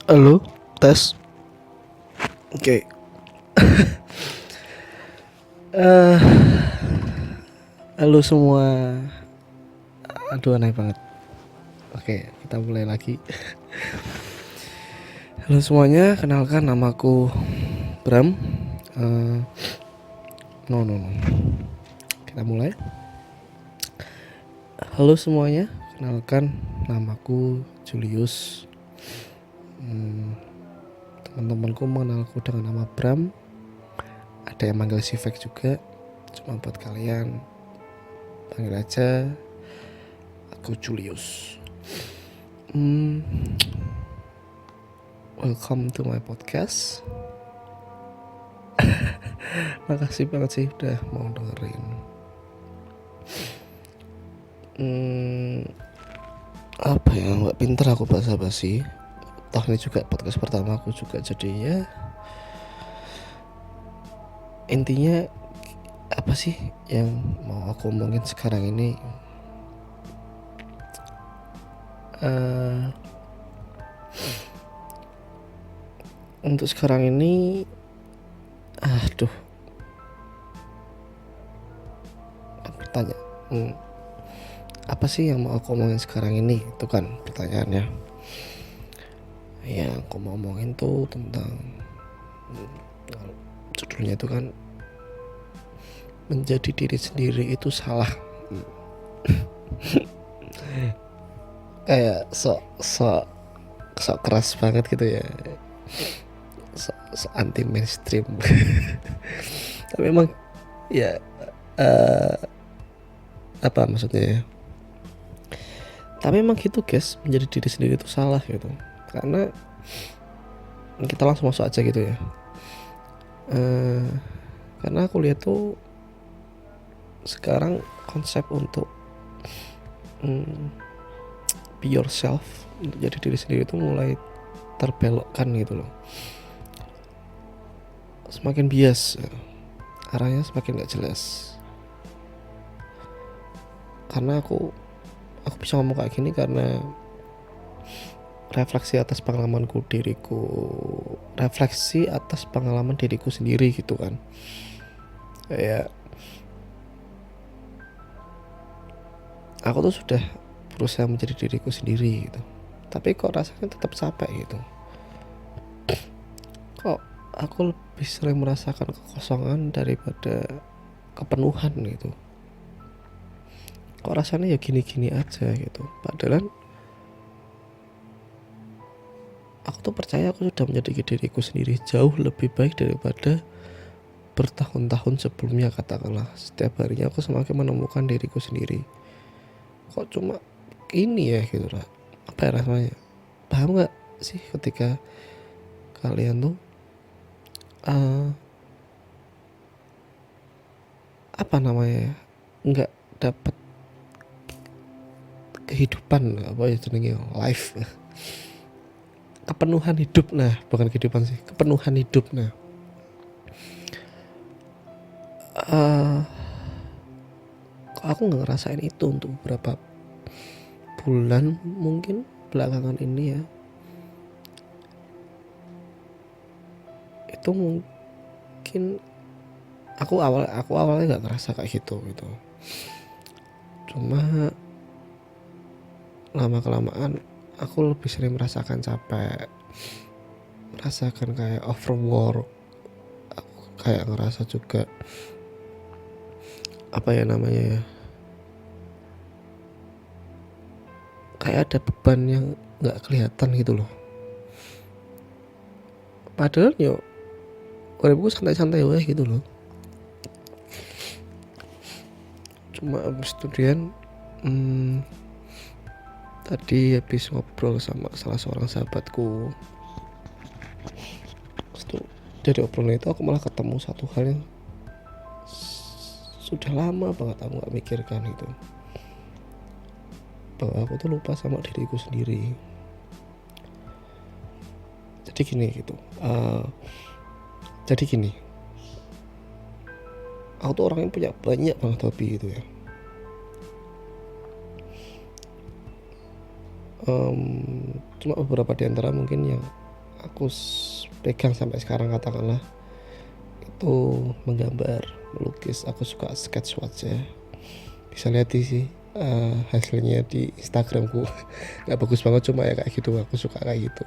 Halo, tes. Oke. Eh, halo semua. Aduh, aneh banget. Oke, kita mulai lagi. Halo semuanya, kenalkan namaku Bram. Eh, no. Kita mulai. Halo semuanya, kenalkan namaku Julius. Teman-temanku mengenalku dengan nama Bram. Ada yang manggil Sifek juga. Cuma buat kalian, panggil aja aku Julius. Welcome to my podcast. Makasih banget sih udah mau dengerin. Apa ya, nggak pinter aku basa-basi. Toh ini juga podcast pertama aku juga, jadi ya intinya apa sih yang mau aku omongin sekarang ini. Untuk sekarang ini bertanya apa sih yang mau aku omongin sekarang ini, itu kan pertanyaannya. Yang aku mau omongin tuh tentang judulnya itu kan menjadi diri sendiri itu salah. Kayak sok keras banget gitu ya, sok anti mainstream. Tapi memang ya apa maksudnya ya, tapi emang gitu guys, menjadi diri sendiri itu salah gitu. Karena kita langsung masuk aja gitu ya. Karena aku lihat tuh sekarang konsep untuk be yourself, untuk jadi diri sendiri itu mulai terbelokkan gitu loh. Semakin bias, arahnya semakin gak jelas. Karena aku bisa ngomong kayak gini karena refleksi atas pengalaman diriku sendiri gitu kan. Kayak aku tuh sudah berusaha menjadi diriku sendiri gitu, tapi kok rasanya tetap capek gitu. Kok aku lebih sering merasakan kekosongan daripada kepenuhan gitu. Kok rasanya ya gini-gini aja gitu. Padahal aku tuh percaya aku sudah menjadi diriku sendiri jauh lebih baik daripada bertahun-tahun sebelumnya. Katakanlah setiap harinya aku semakin menemukan diriku sendiri. Kok cuma ini ya gitu lah. Apa ya rasanya? Paham gak sih ketika kalian tuh apa namanya ya, nggak dapat kehidupan, apa ya jenenge, life, kepenuhan hidup. Nah, bukan kehidupan sih, kepenuhan hidup. Nah, kok aku nggak ngerasain itu untuk beberapa bulan mungkin belakangan ini ya. Itu mungkin aku awalnya nggak ngerasa kayak gitu. Cuma lama kelamaan aku lebih sering merasakan capek, merasakan kayak overwork. Aku kayak ngerasa juga apa ya namanya ya, kayak ada beban yang nggak kelihatan gitu loh. Padahal yo uripku santai-santai wae gitu loh. Cuma abis studian tadi habis ngobrol sama salah seorang sahabatku. Dari obrolan itu aku malah ketemu satu hal yang sudah lama banget aku gak mikirkan itu, bahwa aku tuh lupa sama diriku sendiri. Jadi gini, aku tuh orang yang punya banyak banget hobi gitu ya. Cuma beberapa di antara mungkin yang aku pegang sampai sekarang katakanlah itu menggambar, melukis. Aku suka sketch wajah. Bisa lihat sih hasilnya di Instagramku. Nggak bagus banget, cuma ya kayak gitu, aku suka kayak gitu.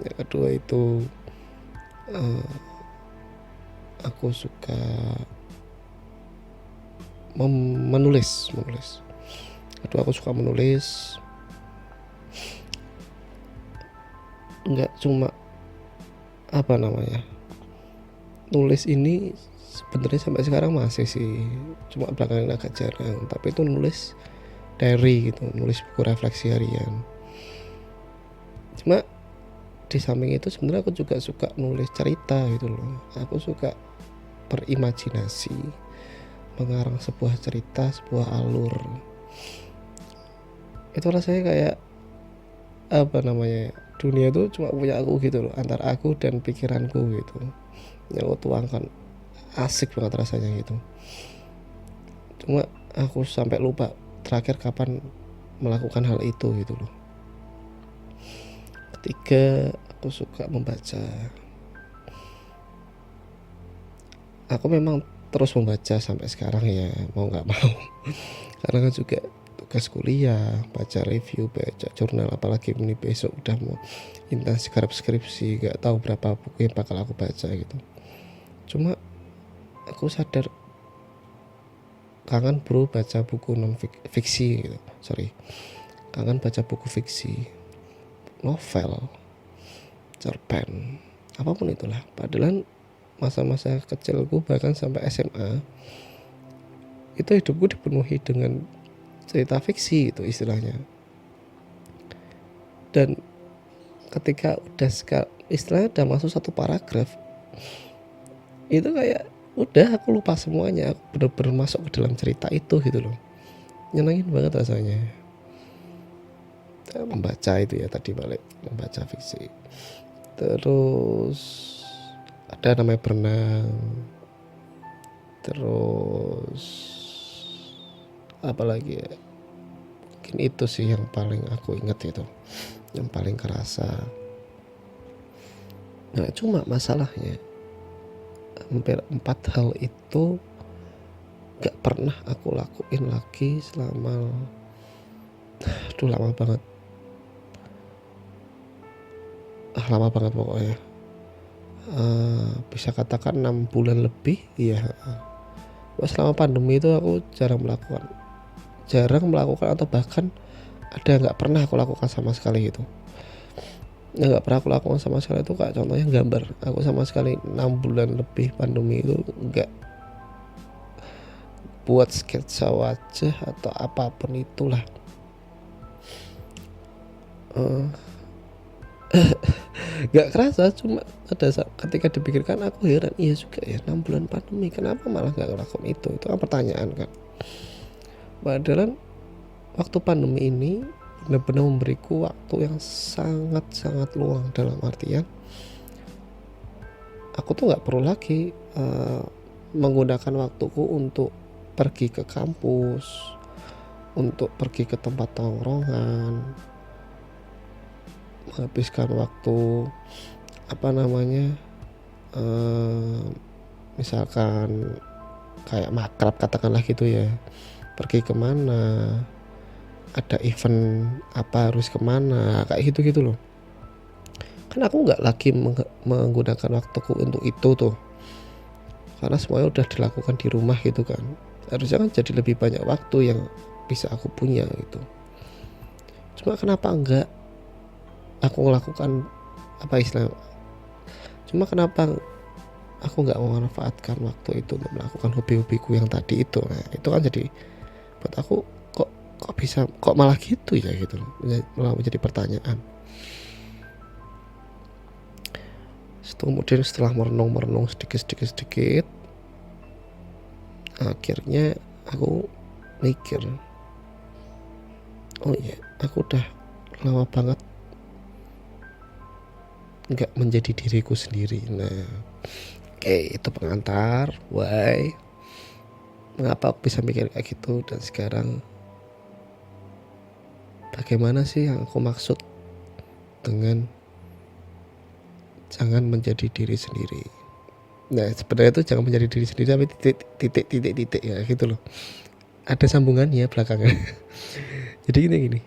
Yang kedua itu aku suka menulis. Kedua aku suka menulis. Nggak cuma apa namanya, nulis ini sebenarnya sampai sekarang masih sih, cuma belakangan agak jarang. Tapi itu nulis diary gitu, nulis buku refleksi harian. Cuma di samping itu sebenarnya aku juga suka nulis cerita gitu loh. Aku suka berimajinasi, mengarang sebuah cerita, sebuah alur. Itu rasanya kayak apa namanya, dunia itu cuma punya aku gitu loh, antara aku dan pikiranku gitu, yang aku tuangkan. Asik banget rasanya gitu. Cuma aku sampai lupa terakhir kapan melakukan hal itu gitu loh. Ketiga, aku suka membaca. Aku memang terus membaca sampai sekarang ya, mau nggak mau. Karena kan juga tugas kuliah, baca review, baca jurnal, apalagi ini besok udah mau intens garap skripsi, nggak tahu berapa buku yang bakal aku baca gitu. Cuma aku sadar kangen bro baca buku non fiksi gitu. Kangen baca buku fiksi, novel, cerpen, apapun itulah. Padahal masa-masa kecilku bahkan sampai SMA itu hidupku dipenuhi dengan cerita fiksi itu istilahnya. Dan ketika udah istilahnya udah masuk satu paragraf, itu kayak udah aku lupa semuanya. Aku bener-bener masuk ke dalam cerita itu gitu loh. Nyenengin banget rasanya membaca itu ya, tadi balik membaca fiksi. Terus ada namanya berenang. Terus apalagi ya, mungkin itu sih yang paling aku ingat, itu yang paling kerasa. Nah cuma masalahnya hampir 4 hal itu gak pernah aku lakuin lagi selama lama banget pokoknya. Bisa katakan 6 bulan lebih ya. Selama pandemi itu aku jarang melakukan atau bahkan ada nggak pernah aku lakukan sama sekali gitu. Yang nggak pernah aku lakukan sama sekali itu kayak contohnya gambar. Aku sama sekali 6 bulan lebih pandemi itu nggak buat sketsa wajah atau apapun itulah. Gak kerasa, cuma ada ketika dipikirkan aku heran, iya juga ya 6 bulan pandemi kenapa malah gak ngelakuin itu kan pertanyaan kan. Padahal waktu pandemi ini benar-benar memberiku waktu yang sangat-sangat luang, dalam artian aku tuh gak perlu lagi menggunakan waktuku untuk pergi ke kampus, untuk pergi ke tempat tongkrongan, menghabiskan waktu misalkan kayak makrab katakanlah gitu ya, pergi kemana, ada event apa harus kemana, kayak gitu loh. Kan aku nggak lagi menggunakan waktuku untuk itu tuh, karena semuanya udah dilakukan di rumah gitu kan. Harusnya kan jadi lebih banyak waktu yang bisa aku punya gitu. Cuma kenapa enggak aku melakukan kenapa aku nggak memanfaatkan waktu itu untuk melakukan hobi-hobiku yang tadi itu. Nah itu kan jadi buat aku, kok malah gitu ya gitu loh, malah menjadi pertanyaan. Kemudian setelah merenung sedikit, akhirnya aku mikir, oh iya, aku udah lama banget nggak menjadi diriku sendiri. Nah itu pengantar why mengapa aku bisa mikir kayak gitu. Dan sekarang bagaimana sih yang aku maksud dengan jangan menjadi diri sendiri. Nah sebenarnya itu jangan menjadi diri sendiri tapi titik ya gitu loh, ada sambungannya belakangan. Jadi gini,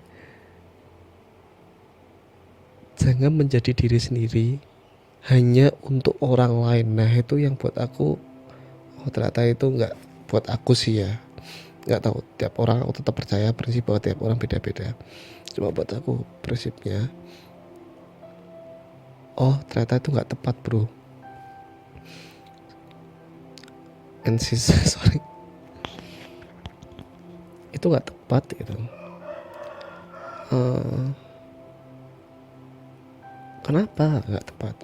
jangan menjadi diri sendiri hanya untuk orang lain. Nah itu yang buat aku, oh ternyata itu nggak buat aku sih ya, nggak tahu tiap orang. Aku tetap percaya prinsip bahwa tiap orang beda-beda. Cuma buat aku prinsipnya, oh ternyata itu nggak tepat bro. And sorry, itu nggak tepat gitu. Kenapa nggak tepat?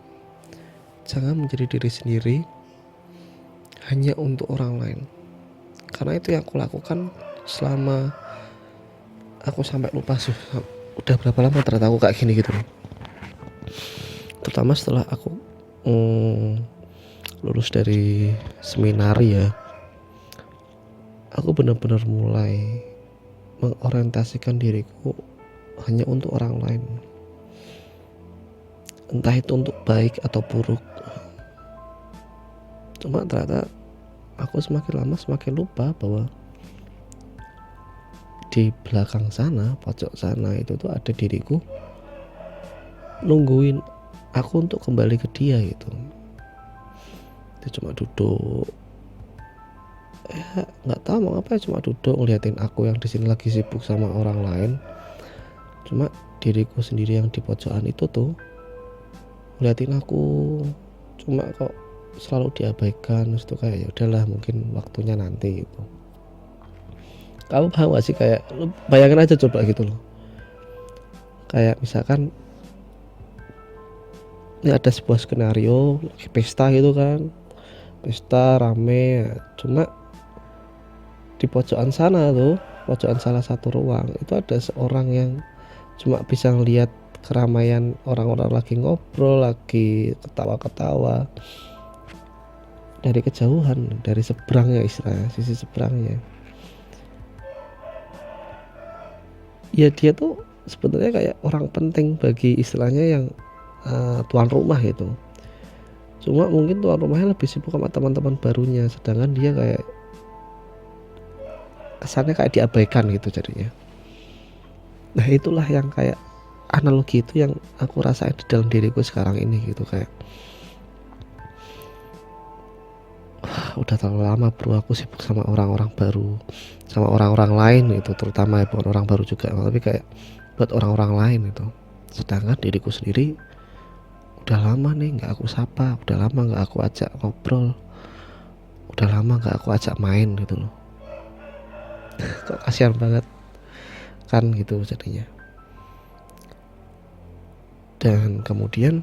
Jangan menjadi diri sendiri hanya untuk orang lain. Karena itu yang aku lakukan selama aku sampai lupa udah berapa lama ternyata aku kayak gini gitu. Terutama setelah aku lulus dari seminar ya, aku benar-benar mulai mengorientasikan diriku hanya untuk orang lain, entah itu untuk baik atau buruk. Cuma ternyata aku semakin lama semakin lupa bahwa di belakang sana, pojok sana itu tuh ada diriku nungguin aku untuk kembali ke dia gitu. Dia cuma duduk, ya nggak tahu mau ngapain, cuma duduk ngeliatin aku yang di sini lagi sibuk sama orang lain. Cuma diriku sendiri yang di pojokan itu tuh ngeliatin aku, cuma kok selalu diabaikan. Terus tuh kayak ya udahlah mungkin waktunya nanti gitu. Kamu paham gak sih, kayak bayangin aja coba gitu loh, kayak misalkan ini ada sebuah skenario lagi pesta gitu kan, pesta rame, cuma di pojokan sana tuh, pojokan salah satu ruang itu ada seorang yang cuma bisa ngeliat keramaian orang-orang lagi ngobrol, lagi ketawa-ketawa dari kejauhan, dari seberangnya, istilahnya sisi seberangnya. Ya dia tuh sebenarnya kayak orang penting bagi istilahnya yang tuan rumah gitu. Cuma mungkin tuan rumahnya lebih sibuk sama teman-teman barunya, sedangkan dia kayak kesannya kayak diabaikan gitu jadinya. Nah itulah yang kayak analogi itu yang aku rasain di dalam diriku sekarang ini gitu, kayak udah terlalu lama bro aku sibuk sama orang-orang baru, sama orang-orang lain itu, terutama bukan orang baru juga tapi kayak buat orang-orang lain itu. Sedangkan diriku sendiri udah lama nih nggak aku sapa, udah lama nggak aku ajak ngobrol, udah lama nggak aku ajak main gitu loh. Kok kasihan banget kan gitu jadinya. Dan kemudian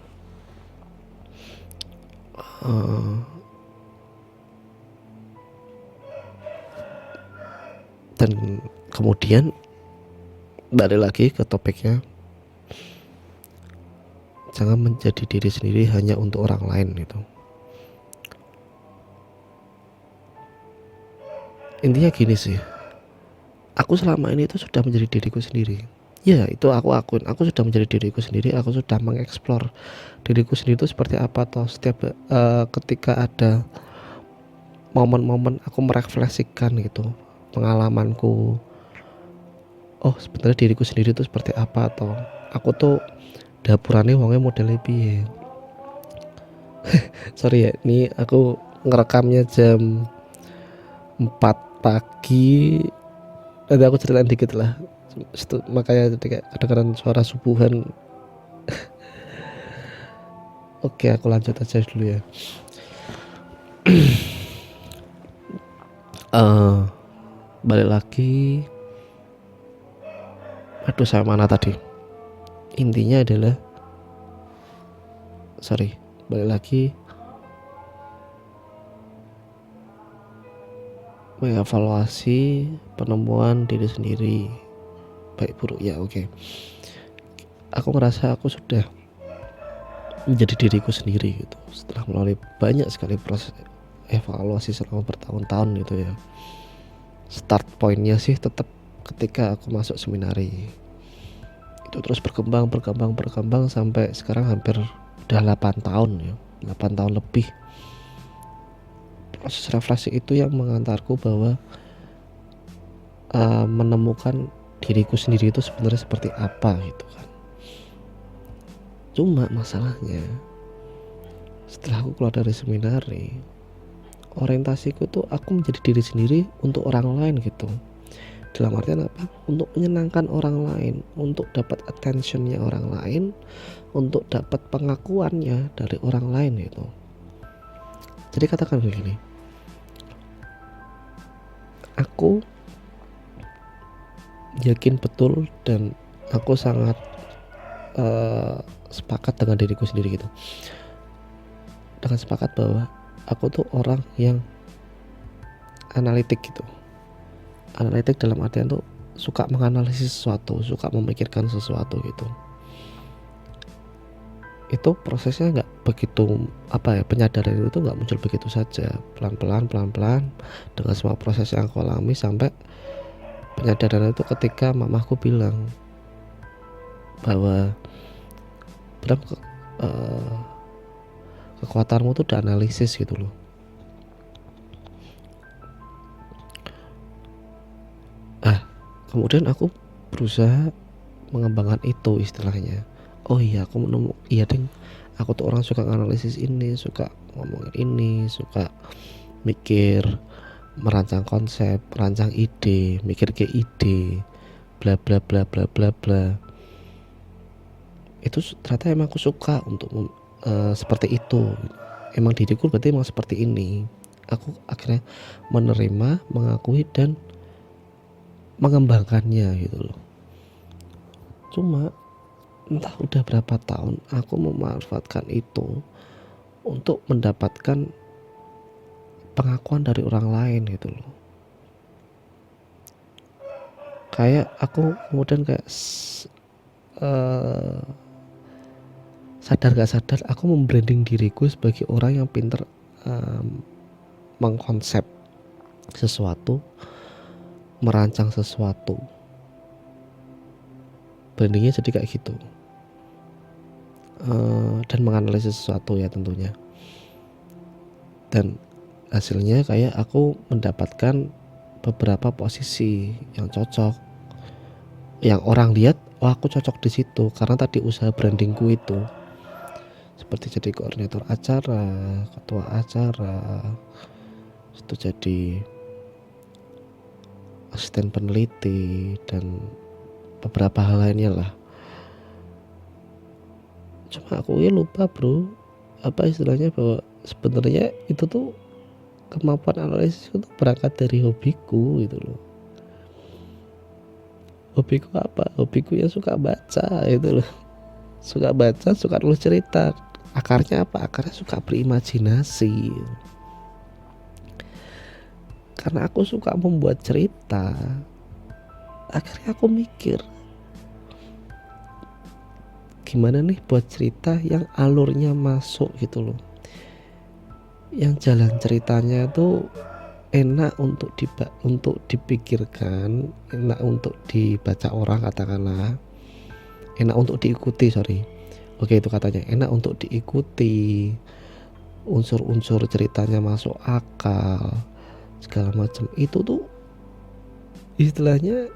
balik lagi ke topiknya, jangan menjadi diri sendiri hanya untuk orang lain gitu. Intinya gini sih, aku selama ini itu sudah menjadi diriku sendiri. Ya itu aku akuin, aku sudah menjadi diriku sendiri. Aku sudah mengeksplor diriku sendiri itu seperti apa. Toh setiap ketika ada momen-momen aku merefleksikan gitu pengalamanku, oh sebenarnya diriku sendiri itu seperti apa. Atau aku tuh dapurannya wongnya model piye. Sorry ya, ini aku ngerekamnya jam 4 pagi. Nanti aku ceritain dikit lah, makanya jadi kayak kedengeran suara subuhan. Oke aku lanjut aja dulu ya. Balik lagi, aduh saya mana tadi, intinya adalah balik lagi mengevaluasi penemuan diri sendiri baik buruk ya. Oke. Aku ngerasa aku sudah menjadi diriku sendiri gitu setelah melalui banyak sekali proses evaluasi selama bertahun-tahun gitu ya. Start pointnya sih tetap ketika aku masuk seminari itu, terus berkembang sampai sekarang hampir udah 8 tahun ya, 8 tahun lebih. Proses refleksi itu yang mengantarku bahwa menemukan diriku sendiri itu sebenarnya seperti apa gitu kan. Cuma masalahnya setelah aku keluar dari seminari, orientasiku tuh aku menjadi diri sendiri untuk orang lain gitu. Dalam artian apa? Untuk menyenangkan orang lain, untuk dapat attentionnya orang lain, untuk dapat pengakuannya dari orang lain gitu. Jadi katakan begini, aku yakin betul dan aku sangat sepakat dengan diriku sendiri gitu, dengan sepakat bahwa aku tuh orang yang analitik gitu. Analitik dalam artian tuh suka menganalisis sesuatu, suka memikirkan sesuatu gitu. Itu prosesnya nggak begitu penyadaran itu nggak muncul begitu saja, pelan-pelan dengan semua proses yang aku alami sampai penyadaran itu ketika mamaku bilang bahwa kekuatanmu tuh udah analisis gitu loh. Kemudian aku berusaha mengembangkan itu istilahnya. Oh iya, iya ding, aku tuh orang suka analisis ini, suka ngomongin ini, suka mikir, merancang konsep, merancang ide, mikir ke ide, bla bla bla bla bla bla. Itu ternyata emang aku suka untuk seperti itu. Emang diriku berarti emang seperti ini. Aku akhirnya menerima, mengakui dan mengembangkannya gitu loh. Cuma entah udah berapa tahun aku memanfaatkan itu untuk mendapatkan pengakuan dari orang lain gitu loh. Kayak aku kemudian kayak sadar gak sadar aku membranding diriku sebagai orang yang pinter mengkonsep sesuatu, merancang sesuatu. Brandingnya jadi kayak gitu. Dan menganalisis sesuatu ya tentunya. Dan hasilnya kayak aku mendapatkan beberapa posisi yang cocok, yang orang lihat, oh aku cocok di situ karena tadi usaha brandingku itu, seperti jadi koordinator acara, ketua acara, itu jadi asisten peneliti dan beberapa hal lainnya lah. Cuma aku lupa bro, apa istilahnya, bahwa sebenarnya itu tuh kemampuan analisis itu berangkat dari hobiku gitu loh. Hobiku apa? Hobiku ya suka baca gitu loh. Suka baca, suka nulis cerita. Akarnya apa? Akarnya suka berimajinasi. Karena aku suka membuat cerita, akhirnya aku mikir gimana nih buat cerita yang alurnya masuk gitu loh, yang jalan ceritanya tuh enak untuk dipikirkan, enak untuk dibaca orang, katakanlah enak untuk diikuti, itu katanya enak untuk diikuti, unsur-unsur ceritanya masuk akal segala macam. Itu tuh istilahnya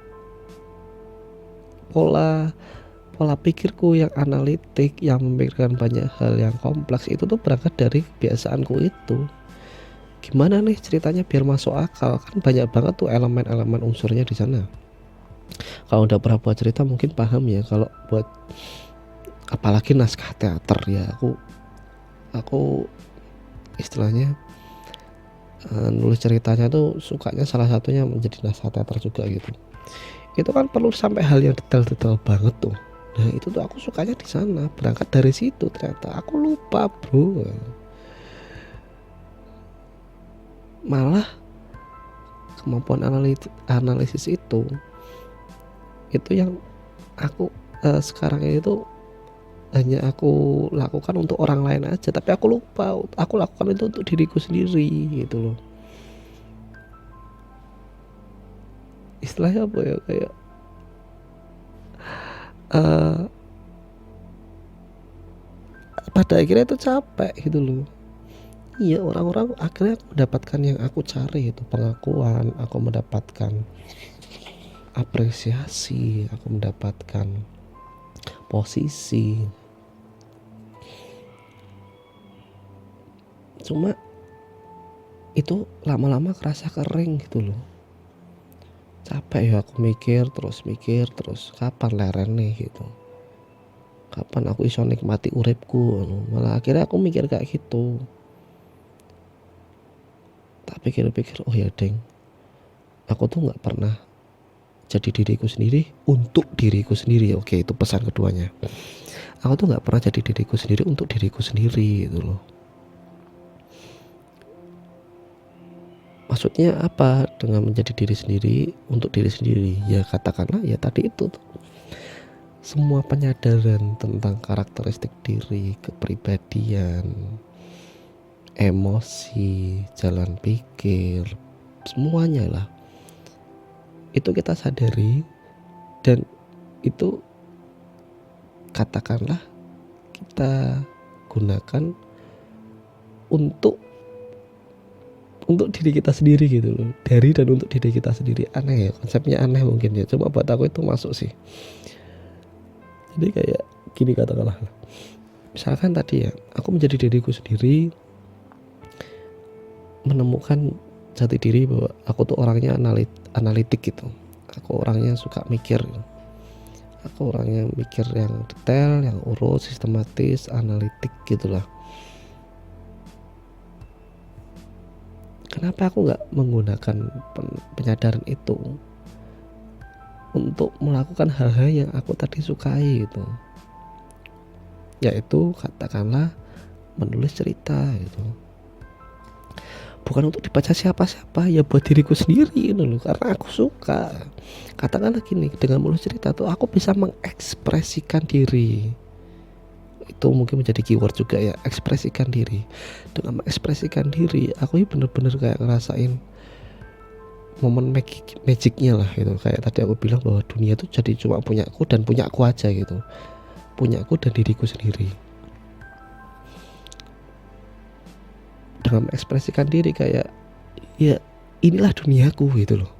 pola pikirku yang analitik, yang memikirkan banyak hal yang kompleks itu tuh berangkat dari kebiasaanku itu. Gimana nih ceritanya biar masuk akal, kan banyak banget tuh elemen-elemen unsurnya di sana. Kalau udah pernah buat cerita mungkin paham ya, kalau buat apalagi naskah teater ya, aku istilahnya nulis ceritanya tuh sukanya salah satunya menjadi naskah teater juga gitu. Itu kan perlu sampai hal yang detail-detail banget tuh. Nah itu tuh aku sukanya di sana, berangkat dari situ. Ternyata aku lupa bro, malah kemampuan analisis itu yang aku sekarang ini tuh hanya aku lakukan untuk orang lain aja, tapi aku lupa aku lakukan itu untuk diriku sendiri gitu loh. Istilahnya apa ya, kayak pada pada akhirnya itu capek gitu loh. Iya, orang-orang akhirnya aku mendapatkan yang aku cari, itu pengakuan, aku mendapatkan apresiasi, aku mendapatkan posisi. Cuma itu lama-lama kerasa kering gitu loh. Capek ya aku mikir terus kapan lerene gitu, kapan aku iso nikmati uripku. Malah akhirnya aku mikir kayak gitu. Tak pikir-pikir, oh ya deng, aku tuh nggak pernah jadi diriku sendiri untuk diriku sendiri. Oke, itu pesan keduanya. Aku tuh nggak pernah jadi diriku sendiri untuk diriku sendiri gitu loh. Maksudnya apa dengan menjadi diri sendiri untuk diri sendiri? Ya katakanlah ya tadi itu tuh. Semua penyadaran tentang karakteristik diri, kepribadian, emosi, jalan pikir, semuanya lah. Itu kita sadari, dan itu katakanlah kita gunakan untuk diri kita sendiri gitu loh. Dari dan untuk diri kita sendiri. Aneh ya, konsepnya aneh mungkin ya, cuma buat aku itu masuk sih. Jadi kayak gini katakanlah, misalkan tadi ya, aku menjadi diriku sendiri, menemukan jati diri bahwa aku tuh orangnya analitik gitu. Aku orangnya suka mikir. Aku orangnya mikir yang detail, yang urut, sistematis, analitik gitulah. Kenapa aku nggak menggunakan penyadaran itu untuk melakukan hal-hal yang aku tadi sukai gitu, yaitu katakanlah menulis cerita gitu. Bukan untuk dibaca siapa-siapa, ya buat diriku sendiri gitu loh, karena aku suka. Katakanlah gini, dengan menulis cerita tuh aku bisa mengekspresikan diri. Itu mungkin menjadi keyword juga ya, ekspresikan diri. Dengan mengekspresikan diri, aku ini bener-bener kayak ngerasain momen magicnya lah gitu. Kayak tadi aku bilang bahwa dunia itu jadi cuma punyaku dan punyaku aja gitu, punyaku dan diriku sendiri. Dengan mengekspresikan diri kayak ya inilah duniaku gitu loh.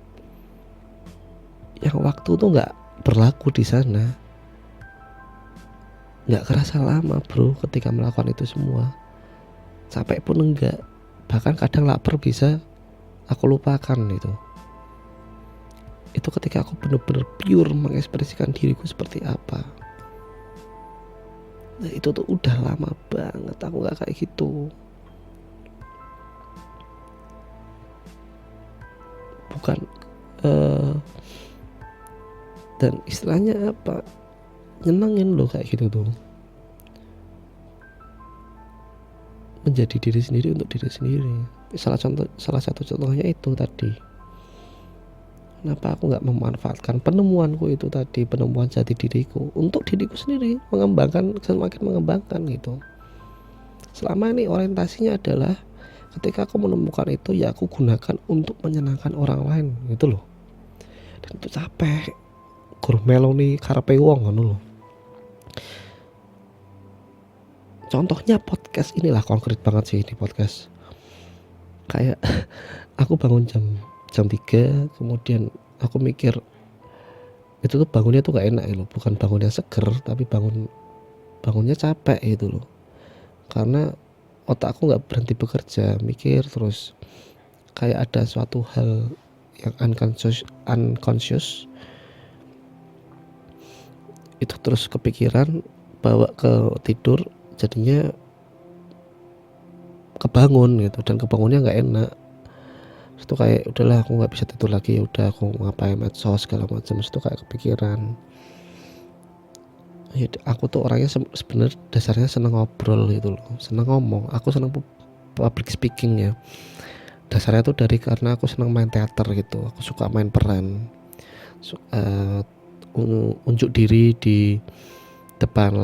Yang waktu tuh nggak berlaku di sana, nggak kerasa lama bro ketika melakukan itu semua. Capek pun enggak, bahkan kadang lapar bisa aku lupakan itu. Itu ketika aku benar-benar pure mengekspresikan diriku seperti apa. Nah itu tuh udah lama banget aku gak kayak gitu. Bukan dan istilahnya apa, nyenengin loh kayak gitu tuh. Menjadi diri sendiri untuk diri sendiri. Salah satu contohnya itu tadi. Kenapa aku nggak memanfaatkan penemuanku itu tadi, penemuan jati diriku untuk diriku sendiri, semakin mengembangkan gitu. Selama ini orientasinya adalah ketika aku menemukan itu ya aku gunakan untuk menyenangkan orang lain gitu loh. Dan itu capek, gur meloni karepe wong ngono loh. Contohnya podcast inilah konkret banget sih, di podcast. Kayak aku bangun jam 3, kemudian aku mikir itu tuh bangunnya tuh gak enak loh, bukan bangunnya seger tapi bangunnya capek gitu loh, karena otakku gak berhenti bekerja, mikir terus. Kayak ada suatu hal yang unconscious itu terus kepikiran, bawa ke tidur, jadinya kebangun gitu, dan kebangunnya gak enak. Itu kayak udahlah aku nggak bisa tidur lagi, ya udah aku ngapain medsos segala macam. Itu kayak kepikiran ya, aku tuh orangnya sebenarnya dasarnya seneng ngobrol gitu loh, seneng ngomong, aku seneng public speaking ya. Dasarnya tuh dari karena aku seneng main teater gitu, aku suka main peran, unjuk diri di depan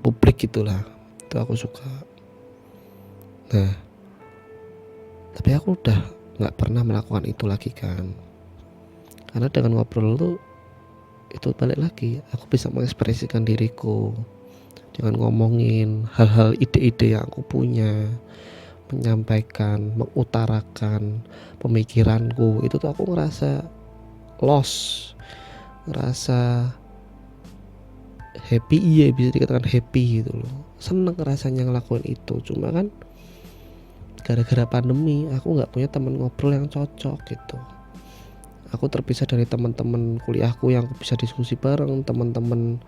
publik gitulah, itu aku suka. Nah tapi aku udah nggak pernah melakukan itu lagi kan, karena dengan ngobrol tuh itu balik lagi aku bisa mengekspresikan diriku, dengan ngomongin hal-hal ide-ide yang aku punya, menyampaikan, mengutarakan pemikiranku. Itu tuh aku ngerasa lost, ngerasa happy, iya bisa dikatakan happy gitu loh. Seneng rasanya ngelakuin itu. Cuma kan gara-gara pandemi aku nggak punya teman ngobrol yang cocok gitu. Aku terpisah dari teman-teman kuliahku yang aku bisa diskusi bareng, teman-teman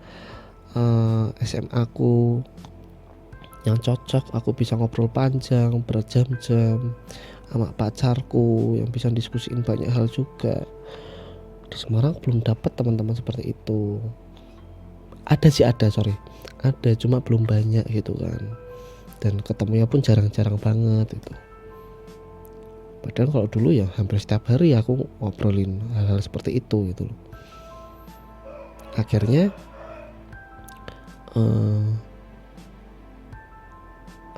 SMA aku yang cocok, aku bisa ngobrol panjang berjam-jam sama pacarku yang bisa diskusiin banyak hal juga. Di Semarang belum dapat teman-teman seperti itu. Ada, cuma belum banyak gitu kan, dan ketemunya pun jarang-jarang banget itu. Padahal kalau dulu ya hampir setiap hari aku ngobrolin hal-hal seperti itu gitu loh. Akhirnya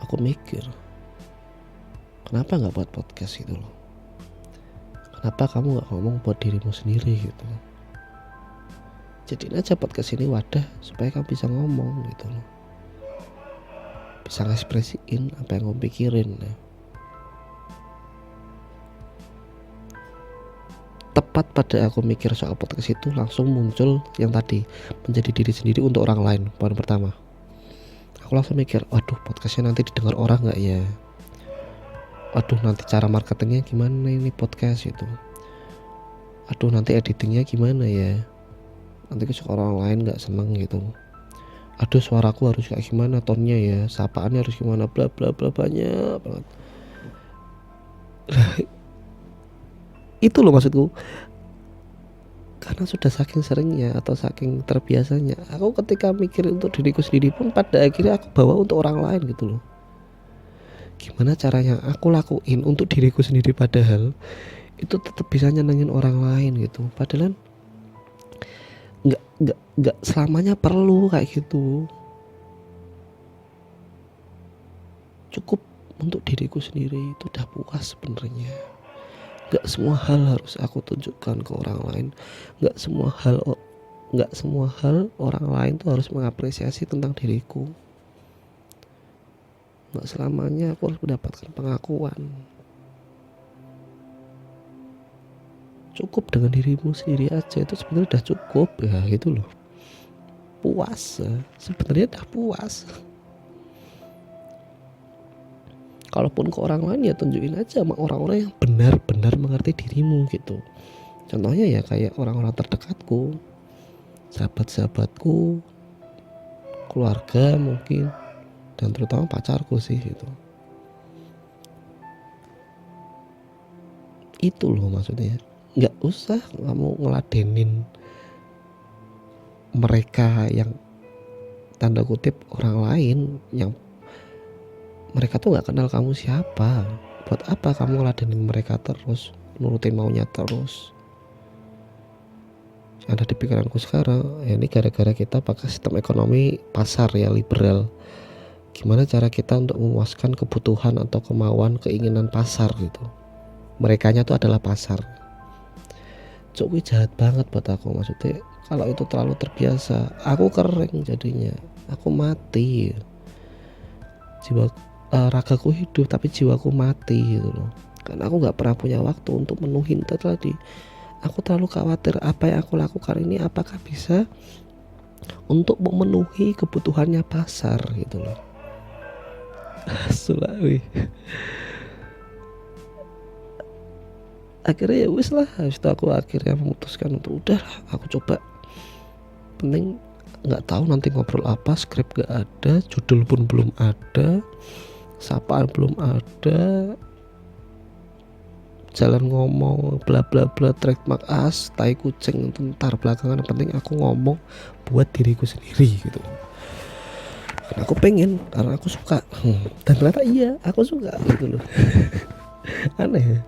aku mikir, kenapa nggak buat podcast gitu loh? Kenapa kamu nggak ngomong buat dirimu sendiri gitu? Jadiin aja podcast ini wadah supaya kamu bisa ngomong gitu loh, bisa ngekspresiin apa yang kamu pikirin. Nah, tepat pada aku mikir soal podcast itu langsung muncul yang tadi, menjadi diri sendiri untuk orang lain. Poin pertama, aku langsung mikir, waduh podcastnya nanti didengar orang nggak ya? Waduh nanti cara marketingnya gimana ini podcast itu? Aduh nanti editingnya gimana ya? Nanti orang lain nggak seneng gitu. Aduh suaraku harus kayak gimana, tonnya ya, sapaannya harus gimana, bla bla bla, banyak banget. Itu loh maksudku. Karena sudah saking seringnya atau saking terbiasanya, aku ketika mikir untuk diriku sendiri pun pada akhirnya aku bawa untuk orang lain gitu loh. Gimana caranya aku lakuin untuk diriku sendiri padahal itu tetap bisa nyenengin orang lain gitu. Padahal nggak selamanya perlu kayak gitu. Cukup untuk diriku sendiri itu udah puas sebenarnya. Nggak semua hal harus aku tunjukkan ke orang lain. Nggak semua hal orang lain tuh harus mengapresiasi tentang diriku. Nggak selamanya aku harus mendapatkan pengakuan. Cukup dengan dirimu sendiri aja itu sebenarnya udah cukup ya gitu loh. Puas, sebenarnya udah puas. Kalaupun ke orang lain ya tunjukin aja sama orang-orang yang benar-benar mengerti dirimu gitu. Contohnya ya kayak orang-orang terdekatku, sahabat-sahabatku, keluarga mungkin, dan terutama pacarku sih gitu. Itu loh maksudnya. Nggak usah kamu ngeladenin mereka yang tanda kutip orang lain yang mereka tuh nggak kenal kamu siapa. Buat apa kamu ngeladenin mereka terus, nurutin maunya terus? Ada di pikiranku sekarang ya, ini gara-gara kita pakai sistem ekonomi pasar ya, liberal. Gimana cara kita untuk memuaskan kebutuhan atau kemauan, keinginan pasar gitu. Merekanya tuh adalah pasar. Cukup jahat banget buat aku, maksudnya kalau itu terlalu terbiasa aku kering jadinya, aku mati. Ragaku hidup tapi jiwaku mati gitu loh. Karena aku nggak pernah punya waktu untuk menuhin itu tadi. Aku terlalu khawatir apa yang aku lakukan ini apakah bisa untuk memenuhi kebutuhannya pasar gitu loh. Sulawi. Akhirnya ya wis lah, habis itu aku akhirnya memutuskan untuk udah aku coba, penting nggak tahu nanti ngobrol apa, skrip nggak ada, judul pun belum ada, sapaan belum ada, jalan ngomong bla bla bla, trademark as, tai kucing ntar belakangan, yang penting aku ngomong buat diriku sendiri gitu. Karena aku pengen, karena aku suka, dan ternyata iya aku suka gitu loh. Aneh ya.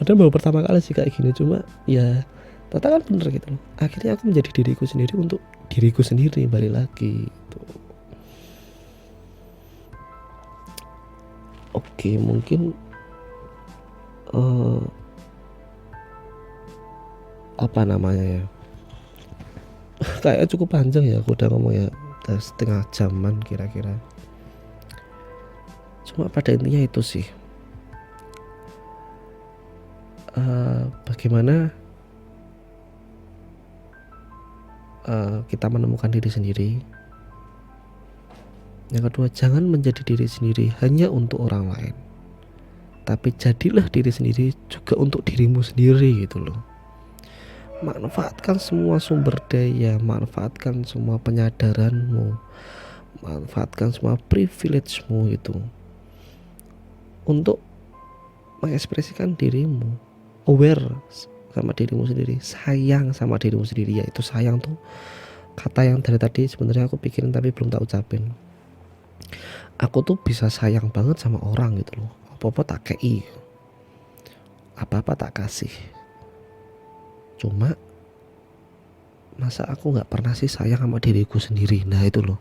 Padahal baru pertama kali sih kayak gini, cuma ya ternyata kan bener gitu loh. Akhirnya aku menjadi diriku sendiri untuk diriku sendiri, balik lagi gitu. Oke mungkin apa namanya ya, kayak cukup panjang ya aku udah ngomong ya. ada setengah jaman kira-kira. Cuma pada intinya itu sih, bagaimana kita menemukan diri sendiri. Yang kedua, jangan menjadi diri sendiri hanya untuk orang lain, tapi jadilah diri sendiri juga untuk dirimu sendiri gitu loh. Manfaatkan semua sumber daya, manfaatkan semua penyadaranmu, manfaatkan semua privilege-mu itu untuk mengekspresikan dirimu, aware sama dirimu sendiri, sayang sama dirimu sendiri. Yaitu sayang tuh kata yang dari tadi sebenarnya aku pikirin tapi belum tak ucapin. Aku tuh bisa sayang banget sama orang gitu loh, apa-apa tak kei, apa-apa tak kasih. Cuma masa aku gak pernah sih sayang sama diriku sendiri? Nah itu loh,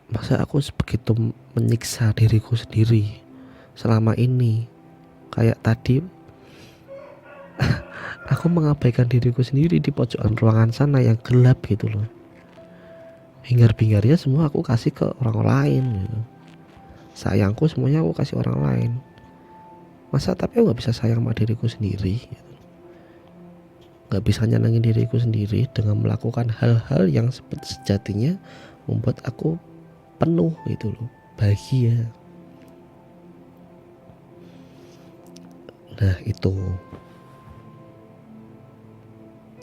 masa aku begitu menyiksa diriku sendiri selama ini. Kayak tadi aku mengabaikan diriku sendiri di pojokan ruangan sana yang gelap gitu loh. Hingar-bingarnya semua aku kasih ke orang lain gitu. Sayangku semuanya aku kasih orang lain. Masa tapi aku gak bisa sayang sama diriku sendiri gitu. Gak bisa nyenengin diriku sendiri dengan melakukan hal-hal yang sejatinya membuat aku penuh gitu loh, bahagia. Nah itu,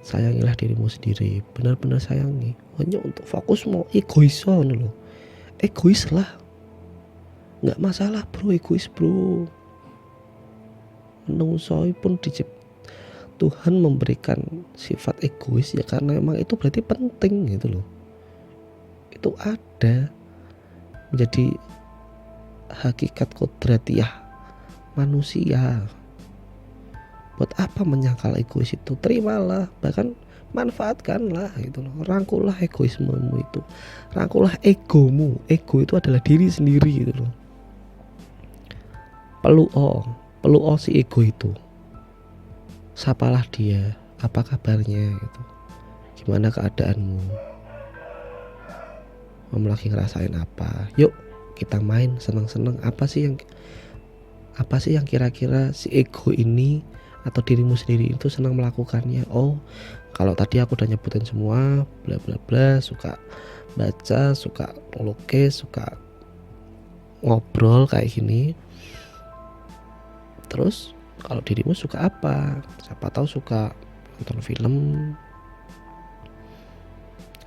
sayangilah dirimu sendiri, benar-benar sayangi. Hanya untuk fokus mau egois loh. Egois lah, nggak masalah bro, egois bro. Menungsoi pun Tuhan memberikan sifat egois ya karena memang itu berarti penting gitu loh. Itu ada menjadi hakikat kodratiah manusia. Buat apa menyangkal egois itu? Terimalah, bahkan manfaatkanlah gitu loh. Rangkullah egoismemu itu, rangkullah egomu. Ego itu adalah diri sendiri gitu loh. Peluk si ego itu. Sapalah dia, apa kabarnya gitu. Gimana keadaanmu? Kamu lagi ngerasain apa? Yuk kita main seneng-seneng. Apa sih yang kira-kira si ego ini atau dirimu sendiri itu senang melakukannya? Oh, kalau tadi aku udah nyebutin semua, bla bla bla, suka baca, suka ngelukis, suka ngobrol kayak gini. Terus kalau dirimu suka apa? Siapa tahu suka nonton film,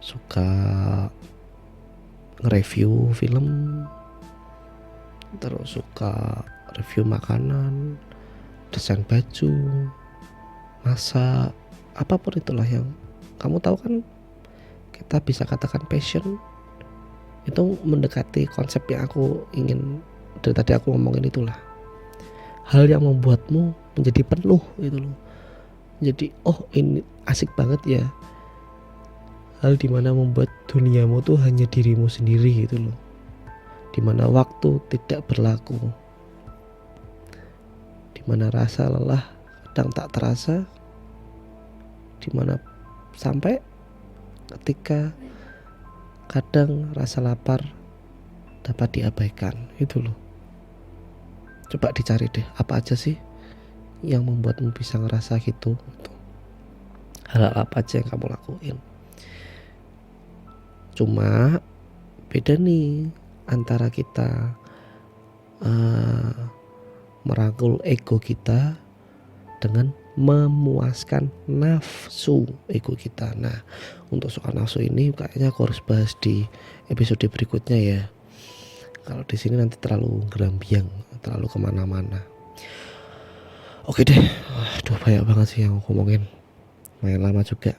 suka nge-review film, terus suka review makanan, desain baju, masak, apapun itulah yang kamu tahu kan. Kita bisa katakan passion itu mendekati konsep yang aku ingin dari tadi aku ngomongin itulah. Hal yang membuatmu menjadi penuh gitu loh. Jadi oh ini asik banget ya. Hal dimana membuat duniamu tuh hanya dirimu sendiri gitu loh. Dimana waktu tidak berlaku, dimana rasa lelah kadang tak terasa, dimana sampai ketika kadang rasa lapar dapat diabaikan. Itu loh. Coba dicari deh, apa aja sih yang membuatmu bisa ngerasa gitu. Hal apa aja yang kamu lakuin. Cuma beda nih antara kita merangkul ego kita dengan memuaskan nafsu ego kita. Nah, untuk soal nafsu ini kayaknya aku harus bahas di episode berikutnya ya. Kalau di sini nanti terlalu gerambiang, terlalu kemana-mana. Oke deh, aduh banyak banget sih yang aku ngomongin, lumayan lama juga.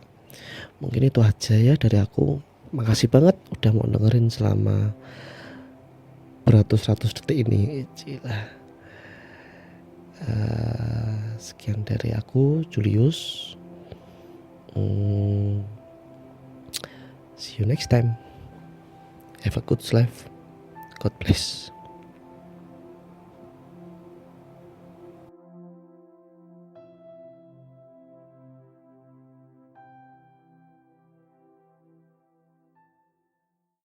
Mungkin itu aja ya dari aku. Makasih banget udah mau dengerin selama beratus-ratus detik ini. Sekian dari aku, Julius. See you next time. Have a good life. God bless.